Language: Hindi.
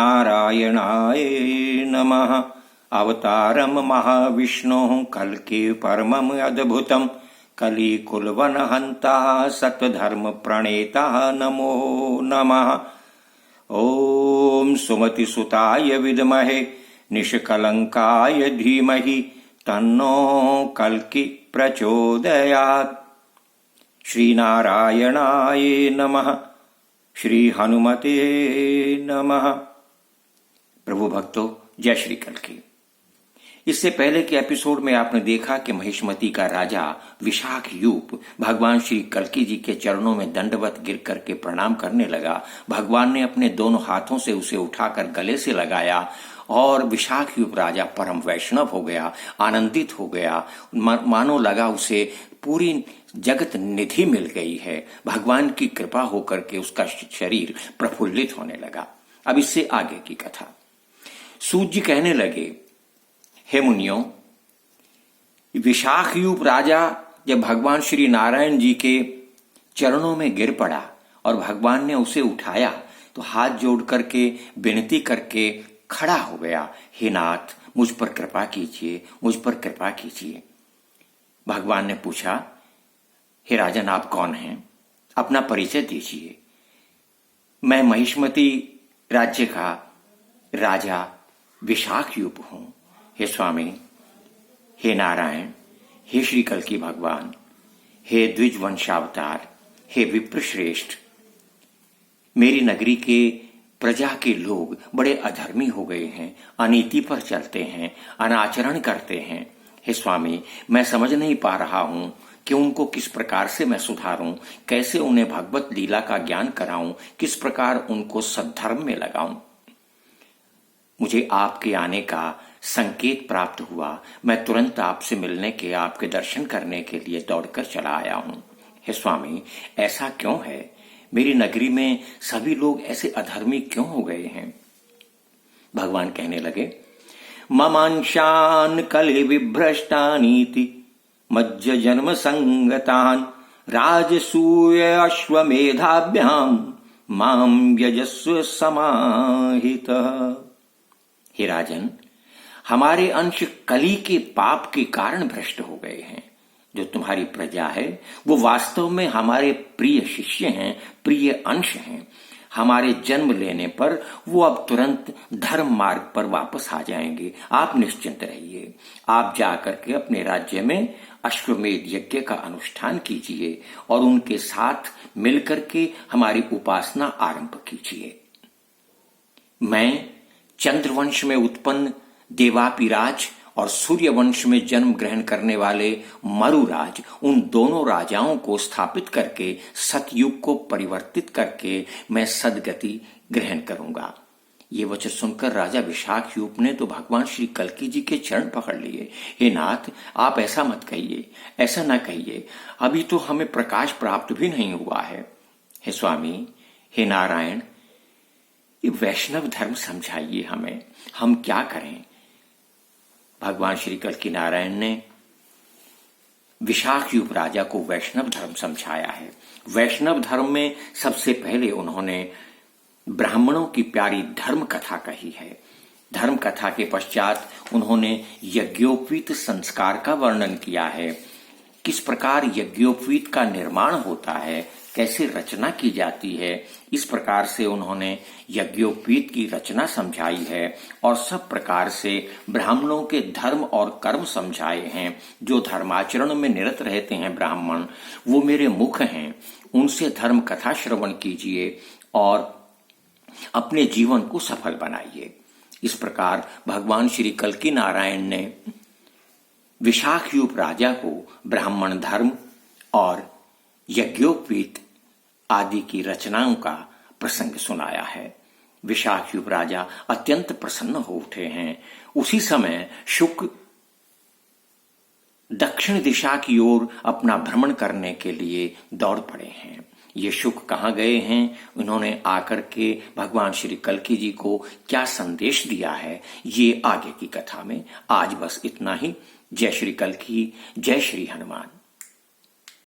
नारायणाय नमः। अवतारम महाविष्णोः कल्कि परमम् अद्भुतम् कलिकुलवनहन्ता सत्धर्म प्रणेता नमो नमः। ओम सुमतिसुताय विद्महे निष्कलंकाय धीमहि तन्नो कल्कि प्रचोदयात्। श्रीनारायणाय नमः। श्री हनुमते नमः। प्रभु भक्तों, जय श्री कल्कि। इससे पहले के एपिसोड में आपने देखा कि महिष्मती का राजा विशाखयूप भगवान श्री कल्कि जी के चरणों में दंडवत गिर करके प्रणाम करने लगा। भगवान ने अपने दोनों हाथों से उसे उठाकर गले से लगाया और विशाखयूप राजा परम वैष्णव हो गया, आनंदित हो गया। मानो लगा उसे पूरी जगत निधि मिल गई है। भगवान की कृपा होकर के उसका शरीर प्रफुल्लित होने लगा। अब इससे आगे की कथा। सूत जी कहने लगे, हे मुनियों, विशाखयूप राजा जब भगवान श्री नारायण जी के चरणों में गिर पड़ा और भगवान ने उसे उठाया तो हाथ जोड़ करके विनती करके खड़ा हो गया। हे नाथ, मुझ पर कृपा कीजिए, मुझ पर कृपा कीजिए। भगवान ने पूछा, हे राजन, आप कौन हैं? अपना परिचय दीजिए। मैं महिष्मती राज्य का राजा विशाखयूप हूं। हे स्वामी, हे नारायण, हे श्री कल्कि भगवान, हे द्विज वंशावतार, हे विप्रश्रेष्ठ, मेरी नगरी के प्रजा के लोग बड़े अधर्मी हो गए हैं, अनीति पर चलते हैं, अनाचरण करते हैं। हे स्वामी, मैं समझ नहीं पा रहा हूं कि उनको किस प्रकार से मैं सुधारूं, कैसे उन्हें भगवत लीला का ज्ञान कराऊं, किस प्रकार उनको सद्धर्म में लगाऊं। मुझे आपके आने का संकेत प्राप्त हुआ। मैं तुरंत आपसे मिलने के, आपके दर्शन करने के लिए दौड़कर चला आया हूं। हे स्वामी, ऐसा क्यों है? मेरी नगरी में सभी लोग ऐसे अधर्मी क्यों हो गए हैं? भगवान कहने लगे, ममांशान कले विभ्रष्टानीति मज्ज जन्म संगतान राजसूय अश्वमेधाभ्याम माम यजस्व समाहितः। हे राजन, हमारे अंश कली के पाप के कारण भ्रष्ट हो गए हैं। जो तुम्हारी प्रजा है वो वास्तव में हमारे प्रिय शिष्य हैं, प्रिय अंश हैं। हमारे जन्म लेने पर वो अब तुरंत धर्म मार्ग पर वापस आ जाएंगे। आप निश्चिंत रहिए। आप जाकर के अपने राज्य में अश्वमेध यज्ञ का अनुष्ठान कीजिए और उनके साथ मिलकर के हमारी उपासना आरंभ कीजिए। मैं चंद्रवंश में उत्पन्न देवापिराज और सूर्यवंश में जन्म ग्रहण करने वाले मरुराज, उन दोनों राजाओं को स्थापित करके सतयुग को परिवर्तित करके मैं सदगति ग्रहण करूंगा। ये वचन सुनकर राजा विशाखयूप ने तो भगवान श्री कल्कि जी के चरण पकड़ लिए। हे नाथ, आप ऐसा मत कहिए, ऐसा न कहिए। अभी तो हमें प्रकाश प्राप्त भी नहीं हुआ है। हे स्वामी, हे नारायण, ये वैष्णव धर्म समझाइए हमें, हम क्या करें? भगवान श्री कल्कि नारायण ने विशाखयूप राजा को वैष्णव धर्म समझाया है। वैष्णव धर्म में सबसे पहले उन्होंने ब्राह्मणों की प्यारी धर्म कथा कही है। धर्म कथा के पश्चात उन्होंने यज्ञोपवीत संस्कार का वर्णन किया है। किस प्रकार यज्ञोपवीत का निर्माण होता है, कैसे रचना की जाती है, इस प्रकार से उन्होंने यज्ञोपवीत की रचना समझाई है और सब प्रकार से ब्राह्मणों के धर्म और कर्म समझाए हैं। जो धर्माचरण में निरत रहते हैं ब्राह्मण, वो मेरे मुख हैं, उनसे धर्म कथा श्रवण कीजिए और अपने जीवन को सफल बनाइए। इस प्रकार भगवान श्री कल्कि नारायण ने विशाखयूप राजा को ब्राह्मण धर्म और यज्ञोपवीत आदि की रचनाओं का प्रसंग सुनाया है। विशाखयूप राजा अत्यंत प्रसन्न हो उठे हैं। उसी समय शुक दक्षिण दिशा की ओर अपना भ्रमण करने के लिए दौड़ पड़े हैं। ये शुक कहाँ गए हैं, उन्होंने आकर के भगवान श्री कल्कि जी को क्या संदेश दिया है, ये आगे की कथा में। आज बस इतना ही। जय श्री कल्कि, जय श्री हनुमान।